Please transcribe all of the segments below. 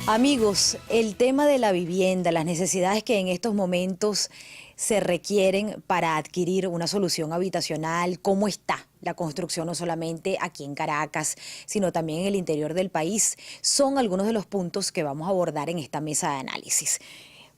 Amigos, el tema de la vivienda, las necesidades que en estos momentos se requieren para adquirir una solución habitacional, cómo está la construcción no solamente aquí en Caracas, sino también en el interior del país, son algunos de los puntos que vamos a abordar en esta mesa de análisis.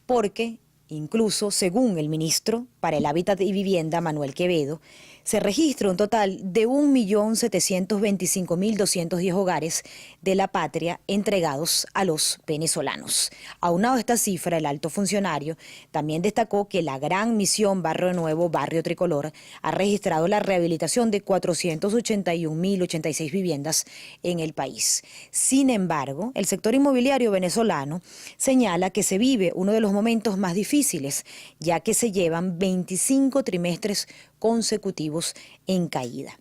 Porque incluso, según el ministro para el Hábitat y Vivienda, Manuel Quevedo, se registra un total de 1.725.210 hogares de la patria entregados a los venezolanos. Aunado a esta cifra, el alto funcionario también destacó que la gran misión Barrio Nuevo, Barrio Tricolor, ha registrado la rehabilitación de 481.086 viviendas en el país. Sin embargo, el sector inmobiliario venezolano señala que se vive uno de los momentos más difíciles, ya que se llevan 25 trimestres consecutivos en caída.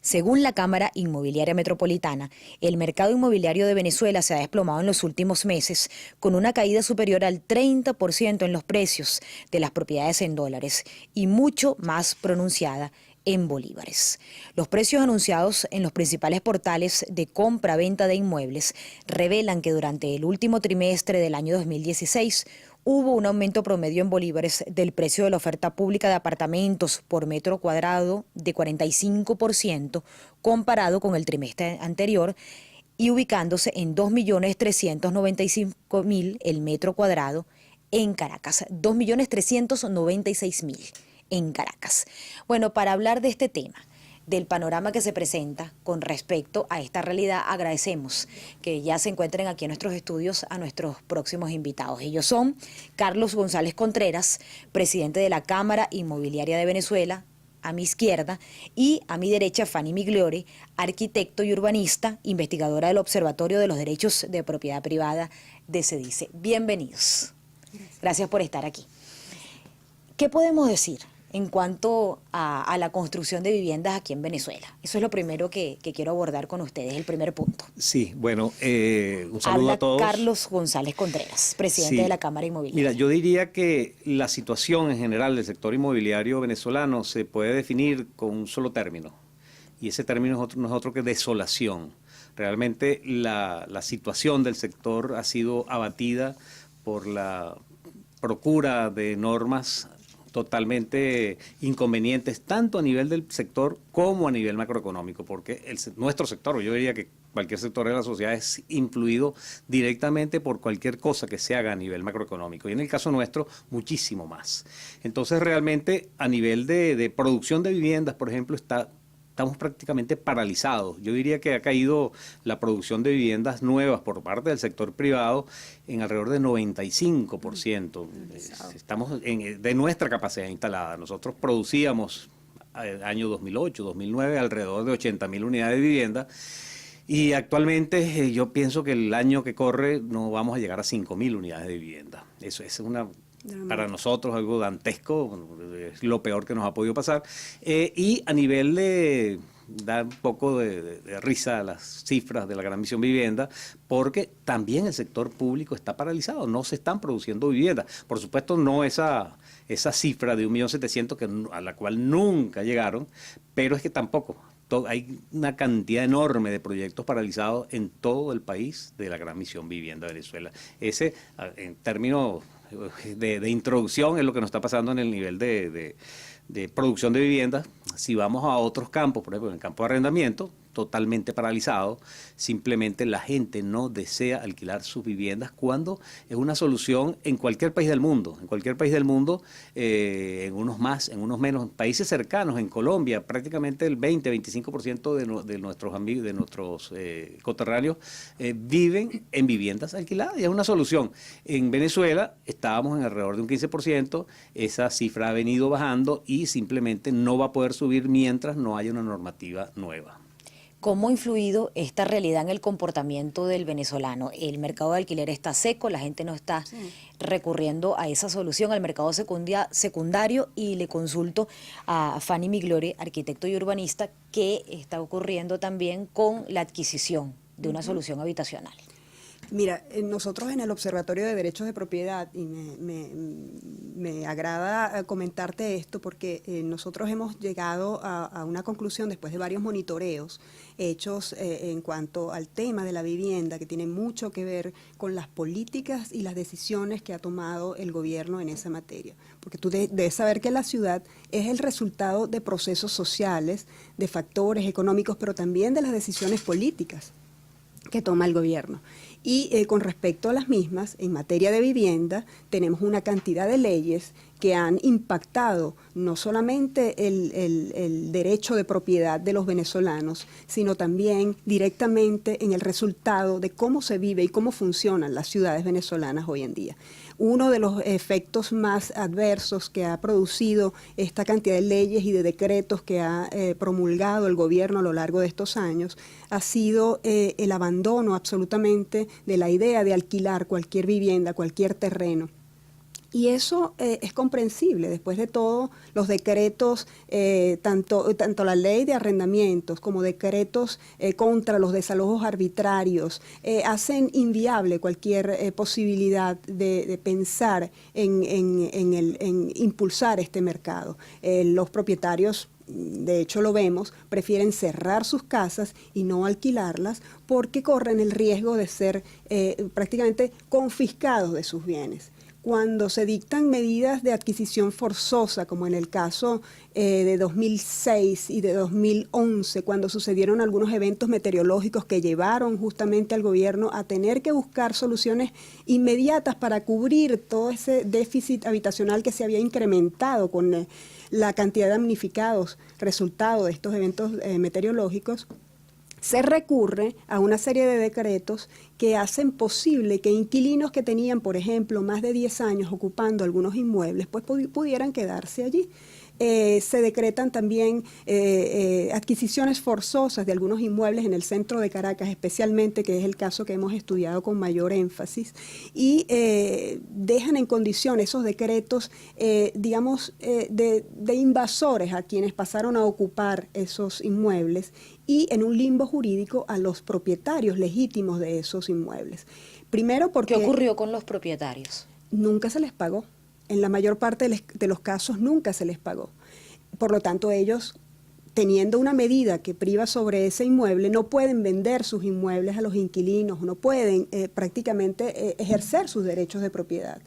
Según la Cámara Inmobiliaria Metropolitana, el mercado inmobiliario de Venezuela se ha desplomado en los últimos meses, con una caída superior al 30% en los precios de las propiedades en dólares y mucho más pronunciada en bolívares. Los precios anunciados en los principales portales de compra-venta de inmuebles revelan que durante el último trimestre del año 2016 hubo un aumento promedio en bolívares del precio de la oferta pública de apartamentos por metro cuadrado de 45% comparado con el trimestre anterior y ubicándose en 2.395.000 el metro cuadrado en Caracas, 2.396.000 en Caracas. Bueno, para hablar de este tema, del panorama que se presenta con respecto a esta realidad, agradecemos que ya se encuentren aquí en nuestros estudios a nuestros próximos invitados. Ellos son Carlos González Contreras, presidente de la Cámara Inmobiliaria de Venezuela, a mi izquierda, y a mi derecha Fanny Migliori, arquitecto y urbanista, investigadora del Observatorio de los Derechos de Propiedad Privada de CEDICE. Bienvenidos. Gracias por estar aquí. ¿Qué podemos decir en cuanto a la construcción de viviendas aquí en Venezuela? Eso es lo primero que quiero abordar con ustedes, el primer punto. Sí, bueno, un saludo a todos. Carlos González Contreras, presidente de la Cámara Inmobiliaria. Mira, yo diría que la situación en general del sector inmobiliario venezolano se puede definir con un solo término, y ese término no es otro que desolación. Realmente la situación del sector ha sido abatida por la procura de normas totalmente inconvenientes, tanto a nivel del sector como a nivel macroeconómico, porque nuestro sector, yo diría que cualquier sector de la sociedad es influido directamente por cualquier cosa que se haga a nivel macroeconómico, y en el caso nuestro, muchísimo más. Entonces, realmente, a nivel de producción de viviendas, por ejemplo, estamos prácticamente paralizados. Yo diría que ha caído la producción de viviendas nuevas por parte del sector privado en alrededor de 95%. Estamos de nuestra capacidad instalada. Nosotros producíamos el año 2008, 2009 alrededor de 80.000 unidades de vivienda, y actualmente yo pienso que el año que corre no vamos a llegar a 5.000 unidades de vivienda. Eso es para nosotros algo dantesco, es lo peor que nos ha podido pasar. Y a nivel da un poco de risa las cifras de la Gran Misión Vivienda, porque también el sector público está paralizado, no se están produciendo viviendas. Por supuesto, no esa cifra de 1.700.000 a la cual nunca llegaron, pero es que tampoco. Hay una cantidad enorme de proyectos paralizados en todo el país de la Gran Misión Vivienda de Venezuela. Ese, en términos de introducción, es lo que nos está pasando en el nivel de producción de viviendas. Si vamos a otros campos, por ejemplo, en el campo de arrendamiento, totalmente paralizado, simplemente la gente no desea alquilar sus viviendas, cuando es una solución en cualquier país del mundo, en unos más, en unos menos, países cercanos, en Colombia, prácticamente el 20-25% de nuestros amigos, de nuestros coterráneos viven en viviendas alquiladas, y es una solución. En Venezuela estábamos en alrededor de un 15%, esa cifra ha venido bajando y simplemente no va a poder subir mientras no haya una normativa nueva. ¿Cómo ha influido esta realidad en el comportamiento del venezolano? El mercado de alquiler está seco, la gente no está recurriendo a esa solución, al mercado secundario, y le consulto a Fanny Migliori, arquitecto y urbanista, qué está ocurriendo también con la adquisición de una solución habitacional. Mira, nosotros en el Observatorio de Derechos de Propiedad, y me agrada comentarte esto porque nosotros hemos llegado a una conclusión después de varios monitoreos hechos en cuanto al tema de la vivienda, que tiene mucho que ver con las políticas y las decisiones que ha tomado el gobierno en esa materia. Porque tú debes saber que la ciudad es el resultado de procesos sociales, de factores económicos, pero también de las decisiones políticas que toma el gobierno. Y con respecto a las mismas, en materia de vivienda, tenemos una cantidad de leyes que han impactado no solamente el derecho de propiedad de los venezolanos, sino también directamente en el resultado de cómo se vive y cómo funcionan las ciudades venezolanas hoy en día. Uno de los efectos más adversos que ha producido esta cantidad de leyes y de decretos que ha promulgado el gobierno a lo largo de estos años ha sido el abandono absolutamente de la idea de alquilar cualquier vivienda, cualquier terreno. Y eso es comprensible. Después de todo, los decretos, tanto la ley de arrendamientos como decretos contra los desalojos arbitrarios, hacen inviable cualquier posibilidad de pensar en impulsar este mercado. Los propietarios, de hecho lo vemos, prefieren cerrar sus casas y no alquilarlas porque corren el riesgo de ser prácticamente confiscados de sus bienes. Cuando se dictan medidas de adquisición forzosa, como en el caso de 2006 y de 2011, cuando sucedieron algunos eventos meteorológicos que llevaron justamente al gobierno a tener que buscar soluciones inmediatas para cubrir todo ese déficit habitacional que se había incrementado con la cantidad de damnificados resultado de estos eventos meteorológicos, se recurre a una serie de decretos que hacen posible que inquilinos que tenían, por ejemplo, más de 10 años ocupando algunos inmuebles, pues pudieran quedarse allí. Se decretan también adquisiciones forzosas de algunos inmuebles en el centro de Caracas, especialmente, que es el caso que hemos estudiado con mayor énfasis, y dejan en condición esos decretos, de invasores a quienes pasaron a ocupar esos inmuebles y en un limbo jurídico a los propietarios legítimos de esos inmuebles. Primero porque... ¿Qué ocurrió con los propietarios? Nunca se les pagó. En la mayor parte de los casos nunca se les pagó. Por lo tanto, ellos, teniendo una medida que priva sobre ese inmueble, no pueden vender sus inmuebles a los inquilinos, no pueden prácticamente ejercer sus derechos de propiedad.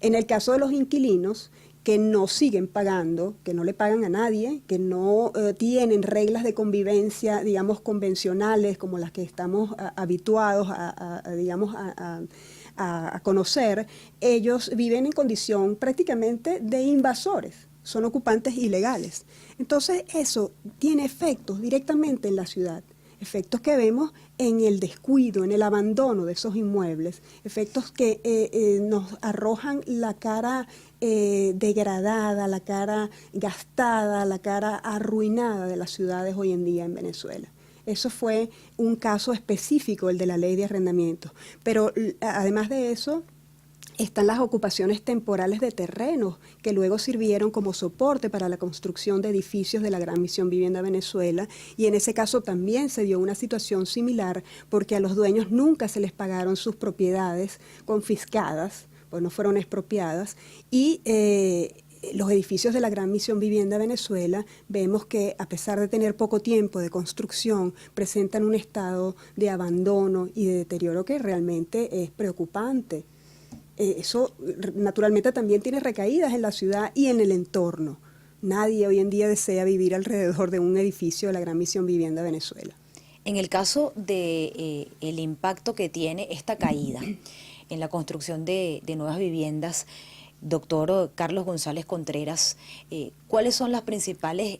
En el caso de los inquilinos, que no siguen pagando, que no le pagan a nadie, que no tienen reglas de convivencia, digamos, convencionales, como las que estamos habituados a conocer, ellos viven en condición prácticamente de invasores, son ocupantes ilegales. Entonces eso tiene efectos directamente en la ciudad, efectos que vemos en el descuido, en el abandono de esos inmuebles, efectos que nos arrojan la cara degradada, la cara gastada, la cara arruinada de las ciudades hoy en día en Venezuela. Eso fue un caso específico, el de la ley de arrendamientos. Pero además de eso, están las ocupaciones temporales de terrenos que luego sirvieron como soporte para la construcción de edificios de la Gran Misión Vivienda Venezuela, y en ese caso también se dio una situación similar porque a los dueños nunca se les pagaron sus propiedades confiscadas, pues no fueron expropiadas, y los edificios de la Gran Misión Vivienda Venezuela, vemos que a pesar de tener poco tiempo de construcción, presentan un estado de abandono y de deterioro que realmente es preocupante. Eso naturalmente también tiene recaídas en la ciudad y en el entorno. Nadie hoy en día desea vivir alrededor de un edificio de la Gran Misión Vivienda Venezuela. En el caso de el impacto que tiene esta caída en la construcción de nuevas viviendas, doctor Carlos González Contreras, ¿cuáles son las principales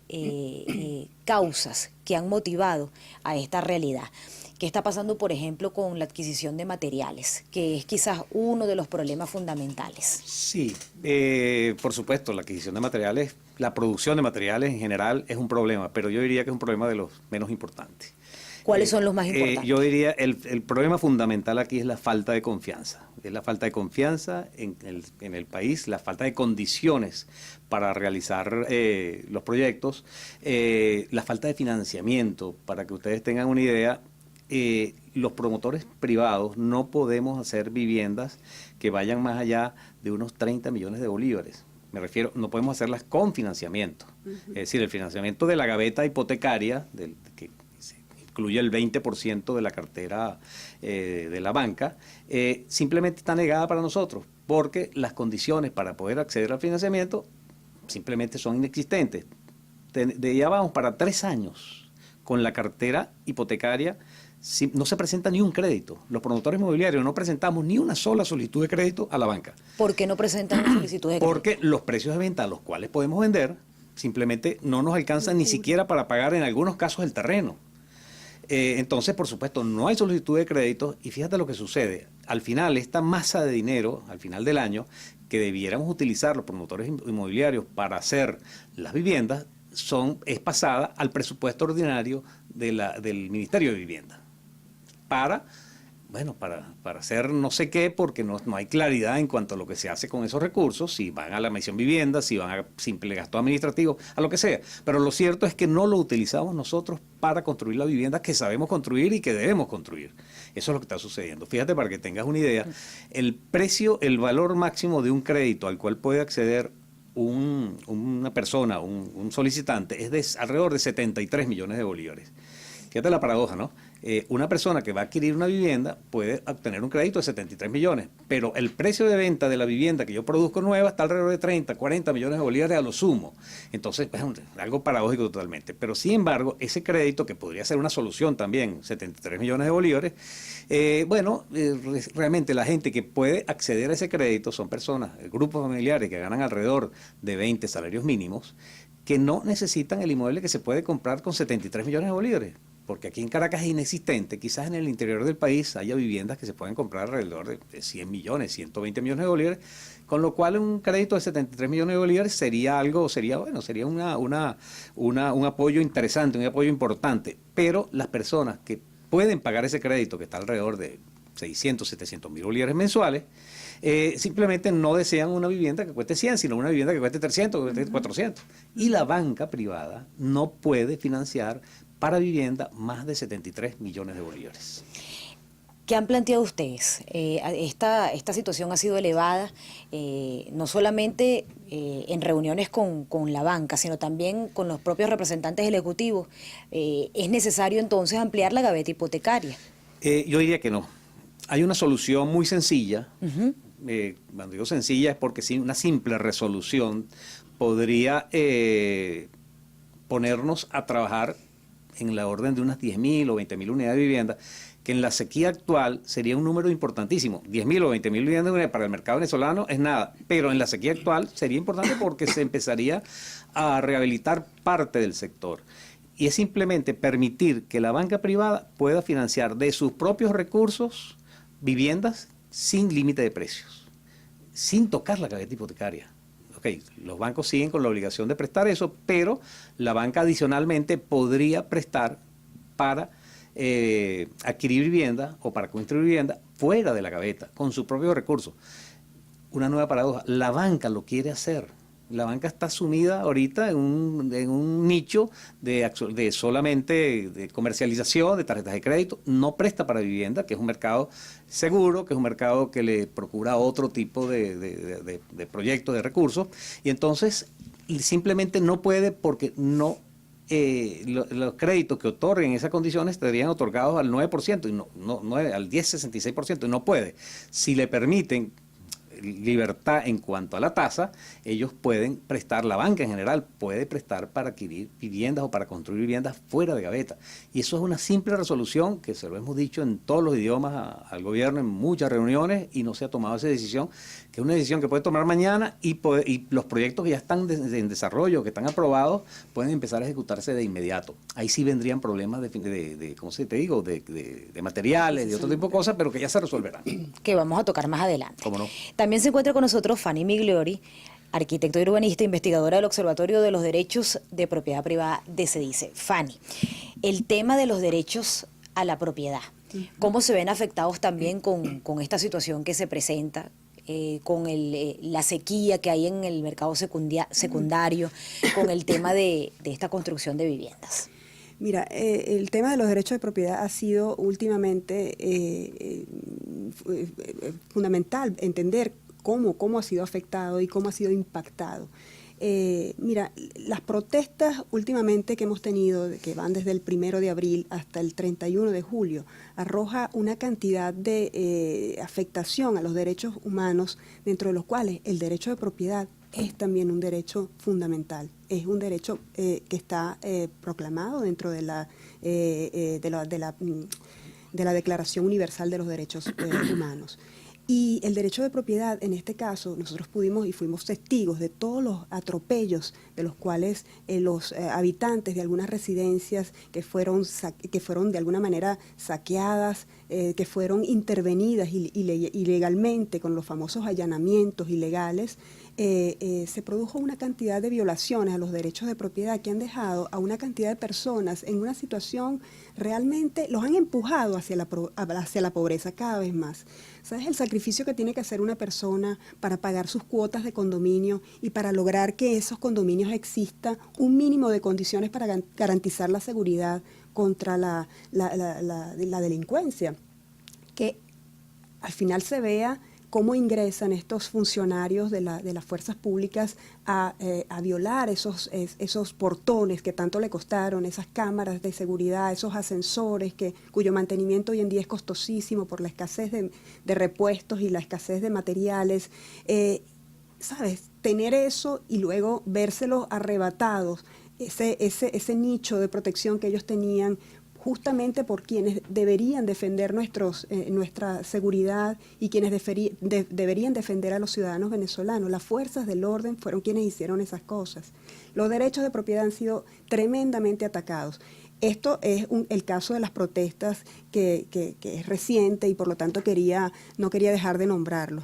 causas que han motivado a esta realidad? ¿Qué está pasando, por ejemplo, con la adquisición de materiales, que es quizás uno de los problemas fundamentales? Sí, por supuesto, la adquisición de materiales, la producción de materiales en general es un problema, pero yo diría que es un problema de los menos importantes. ¿Cuáles son los más importantes? Yo diría el problema fundamental aquí es la falta de confianza. Es la falta de confianza en el país, la falta de condiciones para realizar los proyectos, la falta de financiamiento. Para que ustedes tengan una idea, los promotores privados no podemos hacer viviendas que vayan más allá de unos 30 millones de bolívares. Me refiero, no podemos hacerlas con financiamiento. Es decir, el financiamiento de la gaveta hipotecaria, que incluye el 20% de la cartera de la banca, simplemente está negada para nosotros, porque las condiciones para poder acceder al financiamiento simplemente son inexistentes. Ya vamos para 3 años con la cartera hipotecaria. No se presenta ni un crédito. Los promotores inmobiliarios no presentamos ni una sola solicitud de crédito a la banca. ¿Por qué no presentan una solicitud de crédito? Porque los precios de venta a los cuales podemos vender simplemente no nos alcanzan ni siquiera para pagar en algunos casos el terreno. Entonces, por supuesto, no hay solicitud de crédito y fíjate lo que sucede. Al final, esta masa de dinero, al final del año, que debiéramos utilizar los promotores inmobiliarios para hacer las viviendas, es pasada al presupuesto ordinario del Ministerio de Vivienda. Para hacer no sé qué, porque no hay claridad en cuanto a lo que se hace con esos recursos, si van a la misión vivienda, si van a simple gasto administrativo, a lo que sea. Pero lo cierto es que no lo utilizamos nosotros para construir la vivienda que sabemos construir y que debemos construir. Eso es lo que está sucediendo. Fíjate, para que tengas una idea, el valor máximo de un crédito al cual puede acceder una persona, un solicitante, es de alrededor de 73 millones de bolívares. Fíjate la paradoja, ¿no? Una persona que va a adquirir una vivienda puede obtener un crédito de 73 millones, pero el precio de venta de la vivienda que yo produzco nueva está alrededor de 30, 40 millones de bolívares a lo sumo. Entonces, es algo paradójico totalmente. Pero, sin embargo, ese crédito, que podría ser una solución también, 73 millones de bolívares, realmente la gente que puede acceder a ese crédito son personas, grupos familiares que ganan alrededor de 20 salarios mínimos, que no necesitan el inmueble que se puede comprar con 73 millones de bolívares. Porque aquí en Caracas es inexistente. Quizás en el interior del país haya viviendas que se pueden comprar alrededor de 100 millones, 120 millones de bolívares, con lo cual un crédito de 73 millones de bolívares sería un apoyo interesante, un apoyo importante. Pero las personas que pueden pagar ese crédito, que está alrededor de 600, 700 mil bolívares mensuales, simplemente no desean una vivienda que cueste 100, sino una vivienda que cueste 300, que cueste 400. Y la banca privada no puede financiar para vivienda más de 73 millones de bolívares. ¿Qué han planteado ustedes? Esta situación ha sido elevada no solamente en reuniones con la banca, sino también con los propios representantes ejecutivos. ¿Es necesario entonces ampliar la gaveta hipotecaria? Yo diría que no. Hay una solución muy sencilla. Cuando digo sencilla es porque una simple resolución podría ponernos a trabajar en la orden de unas 10.000 o 20.000 unidades de vivienda, que en la sequía actual sería un número importantísimo. 10.000 o 20.000 viviendas para el mercado venezolano es nada, pero en la sequía actual sería importante porque se empezaría a rehabilitar parte del sector. Y es simplemente permitir que la banca privada pueda financiar de sus propios recursos viviendas sin límite de precios, sin tocar la gaveta hipotecaria. Los bancos siguen con la obligación de prestar eso, pero la banca adicionalmente podría prestar para adquirir vivienda o para construir vivienda fuera de la gaveta, con sus propios recursos. Una nueva paradoja, la banca lo quiere hacer. La banca está sumida ahorita en un nicho de solamente de comercialización de tarjetas de crédito, no presta para vivienda, que es un mercado seguro, que es un mercado que le procura otro tipo de proyectos, de recursos, y entonces simplemente no puede porque no los créditos que otorguen esas condiciones estarían otorgados al 9% y no al 10,66%, y no puede. Si le permiten libertad en cuanto a la tasa, ellos pueden prestar, la banca en general puede prestar para adquirir viviendas o para construir viviendas fuera de gaveta. Y eso es una simple resolución que se lo hemos dicho en todos los idiomas al gobierno en muchas reuniones y no se ha tomado esa decisión, que es una decisión que puede tomar mañana y los proyectos que ya están en desarrollo, que están aprobados, pueden empezar a ejecutarse de inmediato. Ahí sí vendrían problemas ¿cómo se te digo? De materiales, de otro tipo de cosas, pero que ya se resolverán. Que vamos a tocar más adelante. ¿Cómo no? También se encuentra con nosotros Fanny Migliori, arquitecto y urbanista, investigadora del Observatorio de los Derechos de Propiedad Privada de CEDICE. Fanny, el tema de los derechos a la propiedad, ¿cómo se ven afectados también con esta situación que se presenta? Con la sequía que hay en el mercado secundario, con el tema de esta construcción de viviendas. Mira, el tema de los derechos de propiedad ha sido últimamente fundamental entender cómo ha sido afectado y cómo ha sido impactado. Mira, las protestas últimamente que hemos tenido, que van desde el 1 de abril hasta el 31 de julio, arroja una cantidad de afectación a los derechos humanos, dentro de los cuales el derecho de propiedad es también un derecho fundamental, es un derecho que está proclamado dentro de la Declaración Universal de los Derechos Humanos. Y el derecho de propiedad, en este caso, nosotros pudimos y fuimos testigos de todos los atropellos de los cuales los habitantes de algunas residencias que fueron de alguna manera saqueadas, que fueron intervenidas ilegalmente con los famosos allanamientos ilegales, se produjo una cantidad de violaciones a los derechos de propiedad que han dejado a una cantidad de personas en una situación realmente, los han empujado hacia la pobreza cada vez más. ¿Sabes el sacrificio que tiene que hacer una persona para pagar sus cuotas de condominio y para lograr que esos condominios exista un mínimo de condiciones para garantizar la seguridad contra la delincuencia? Que al final se vea cómo ingresan estos funcionarios de las fuerzas públicas a violar esos portones que tanto le costaron, esas cámaras de seguridad, esos ascensores cuyo mantenimiento hoy en día es costosísimo por la escasez de repuestos y la escasez de materiales. ¿Sabes? Tener eso y luego vérselos arrebatados, ese nicho de protección que ellos tenían, justamente por quienes deberían defender nuestra seguridad y quienes deberían defender a los ciudadanos venezolanos. Las fuerzas del orden fueron quienes hicieron esas cosas. Los derechos de propiedad han sido tremendamente atacados. Esto es el caso de las protestas que es reciente y por lo tanto no quería dejar de nombrarlo.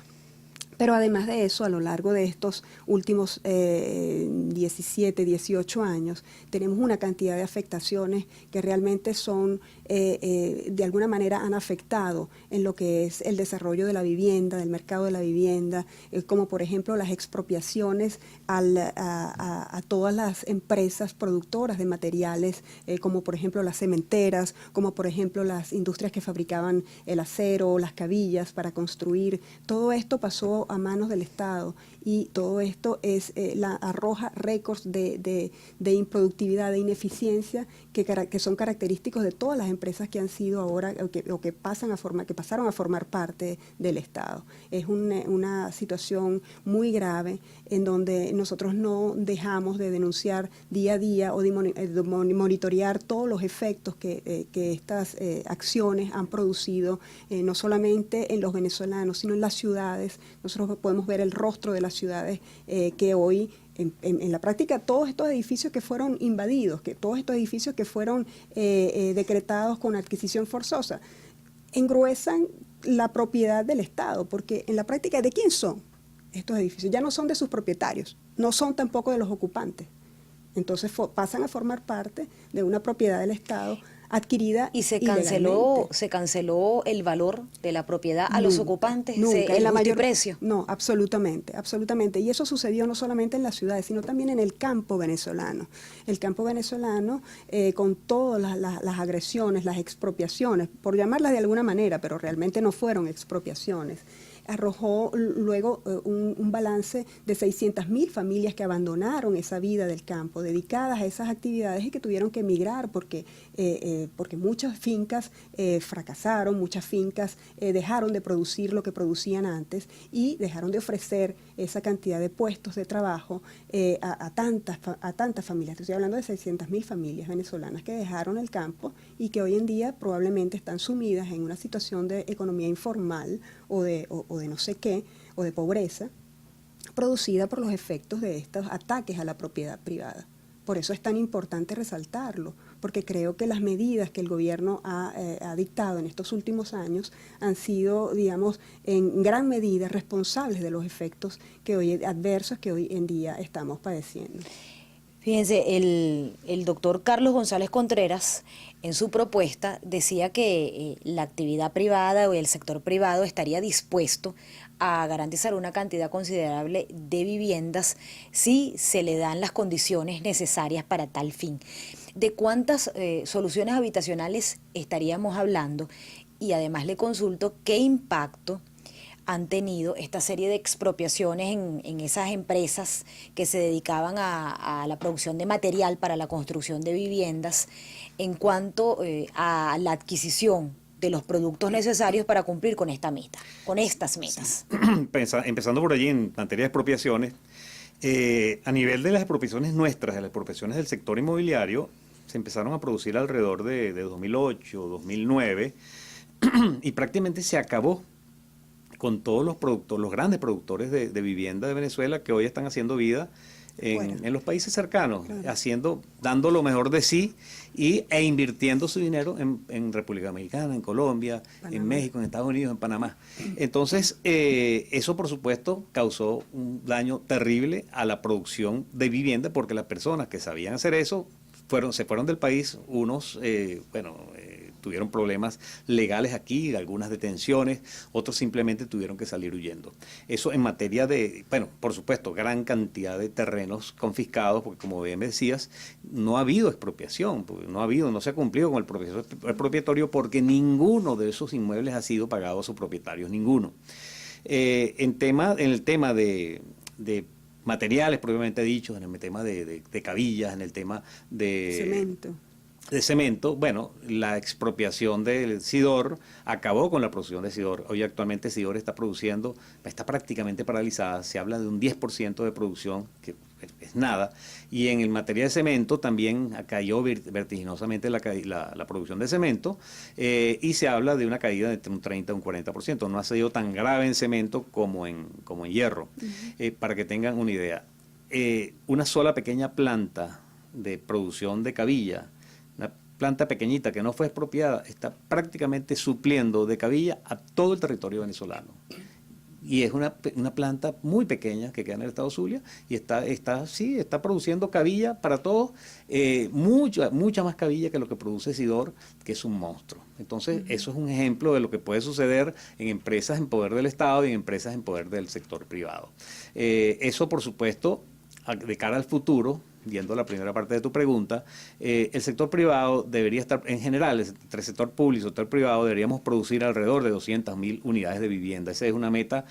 Pero además de eso, a lo largo de estos últimos 17, 18 años, tenemos una cantidad de afectaciones que realmente son, de alguna manera han afectado en lo que es el desarrollo de la vivienda, del mercado de la vivienda, como por ejemplo las expropiaciones a todas las empresas productoras de materiales, como por ejemplo las cementeras, como por ejemplo las industrias que fabricaban el acero, las cabillas para construir. Todo esto pasó a manos del Estado y todo esto arroja récords de improductividad, de ineficiencia que son característicos de todas las empresas que han sido ahora que pasaron a formar parte del Estado. Es una situación muy grave en donde nosotros no dejamos de denunciar día a día o de monitorear todos los efectos que estas acciones han producido, no solamente en los venezolanos, sino en las ciudades. Nosotros podemos ver el rostro de las ciudades que hoy, en la práctica, todos estos edificios que fueron invadidos, todos estos edificios que fueron decretados con adquisición forzosa, engruesan la propiedad del Estado, porque en la práctica, ¿de quién son estos edificios? Ya no son de sus propietarios, no son tampoco de los ocupantes. Entonces pasan a formar parte de una propiedad del Estado adquirida y se ilegalmente. canceló el valor de la propiedad a los ocupantes, Nunca, el justo precio. No, absolutamente. Y eso sucedió no solamente en las ciudades, sino también en el campo venezolano. El campo venezolano, con todas las agresiones, las expropiaciones, por llamarlas de alguna manera, pero realmente no fueron expropiaciones, arrojó luego un balance de 600.000 familias que abandonaron esa vida del campo, dedicadas a esas actividades y que tuvieron que emigrar porque muchas fincas fracasaron, muchas fincas dejaron de producir lo que producían antes y dejaron de ofrecer esa cantidad de puestos de trabajo a tantas familias. Estoy hablando de 600.000 familias venezolanas que dejaron el campo y que hoy en día probablemente están sumidas en una situación de economía informal o de no sé qué, o de pobreza, producida por los efectos de estos ataques a la propiedad privada. Por eso es tan importante resaltarlo, porque creo que las medidas que el gobierno ha dictado en estos últimos años han sido, digamos, en gran medida responsables de los efectos adversos que hoy en día estamos padeciendo. Fíjense, el doctor Carlos González Contreras, en su propuesta, decía que la actividad privada o el sector privado estaría dispuesto a garantizar una cantidad considerable de viviendas si se le dan las condiciones necesarias para tal fin. ¿De cuántas soluciones habitacionales estaríamos hablando? Y además le consulto qué impacto han tenido esta serie de expropiaciones en esas empresas que se dedicaban a la producción de material para la construcción de viviendas en cuanto a la adquisición de los productos necesarios para cumplir con esta meta, con estas metas. Empezando por allí en materia de expropiaciones, a nivel de las expropiaciones nuestras, de las expropiaciones del sector inmobiliario, se empezaron a producir alrededor de 2008, 2009, y prácticamente se acabó con todos los grandes productores de vivienda de Venezuela que hoy están haciendo vida en los países cercanos, claro, dando lo mejor de sí e invirtiendo su dinero en República Dominicana, en Colombia, Panamá, en México, en Estados Unidos, en Panamá. Entonces, eso por supuesto causó un daño terrible a la producción de vivienda, porque las personas que sabían hacer eso se fueron del país. Unos, tuvieron problemas legales aquí, algunas detenciones, otros simplemente tuvieron que salir huyendo. Eso en materia de, por supuesto, gran cantidad de terrenos confiscados, porque como bien me decías, no ha habido expropiación, no se ha cumplido con el proceso expropiatorio, porque ninguno de esos inmuebles ha sido pagado a sus propietarios, ninguno. En el tema de materiales propiamente dichos, en el tema de cabillas, en el tema de cemento, bueno, la expropiación del Sidor acabó con la producción de Sidor. Hoy actualmente Sidor está prácticamente paralizada. Se habla de un 10% de producción, que es nada. Y en materia de cemento también cayó vertiginosamente la producción de cemento, y se habla de una caída de entre un 30 y un 40%. No ha sido tan grave en cemento como en hierro. Para que tengan una idea, una sola pequeña planta de producción de cabilla, una planta pequeñita que no fue expropiada, está prácticamente supliendo de cabilla a todo el territorio venezolano. Y es una planta muy pequeña que queda en el estado Zulia, y está produciendo cabilla para todos, mucha más cabilla que lo que produce Sidor, que es un monstruo. Entonces, eso es un ejemplo de lo que puede suceder en empresas en poder del Estado y en empresas en poder del sector privado. Eso, por supuesto, de cara al futuro, viendo la primera parte de tu pregunta, el sector privado debería estar, en general, entre el sector público y el sector privado, deberíamos producir alrededor de 200.000 unidades de vivienda. Esa es una meta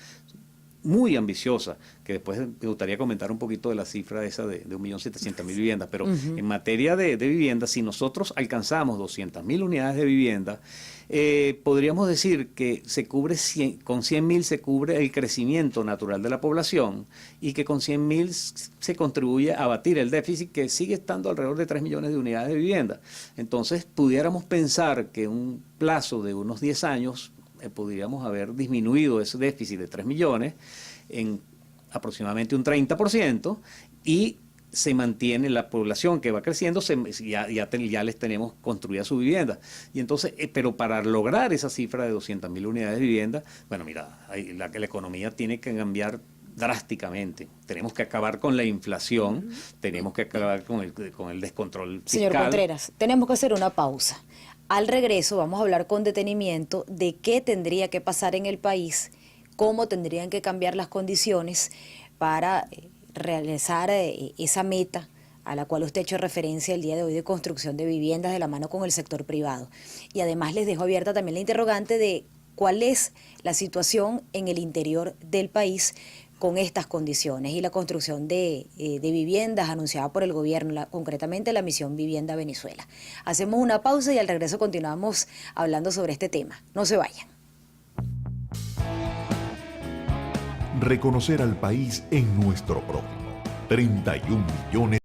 muy ambiciosa, que después me gustaría comentar un poquito de la cifra esa de 1.700.000 viviendas, pero en materia de vivienda, si nosotros alcanzamos 200.000 unidades de vivienda, podríamos decir que con 100.000 se cubre el crecimiento natural de la población, y que con 100.000 se contribuye a abatir el déficit, que sigue estando alrededor de 3 millones de unidades de vivienda. Entonces, pudiéramos pensar que en un plazo de unos 10 años podríamos haber disminuido ese déficit de 3 millones en aproximadamente un 30%, y se mantiene la población que va creciendo, ya les tenemos construida su vivienda. Y entonces, pero para lograr esa cifra de 200.000 unidades de vivienda, bueno, mira, la economía tiene que cambiar drásticamente. Tenemos que acabar con la inflación, tenemos que acabar con el descontrol fiscal. Señor Contreras, tenemos que hacer una pausa. Al regreso vamos a hablar con detenimiento de qué tendría que pasar en el país, cómo tendrían que cambiar las condiciones para realizar esa meta a la cual usted ha hecho referencia el día de hoy, de construcción de viviendas de la mano con el sector privado. Y además les dejo abierta también la interrogante de cuál es la situación en el interior del país con estas condiciones y la construcción de viviendas anunciada por el gobierno, concretamente la Misión Vivienda Venezuela. Hacemos una pausa y al regreso continuamos hablando sobre este tema. No se vayan. Reconocer al país en nuestro prójimo. 31 millones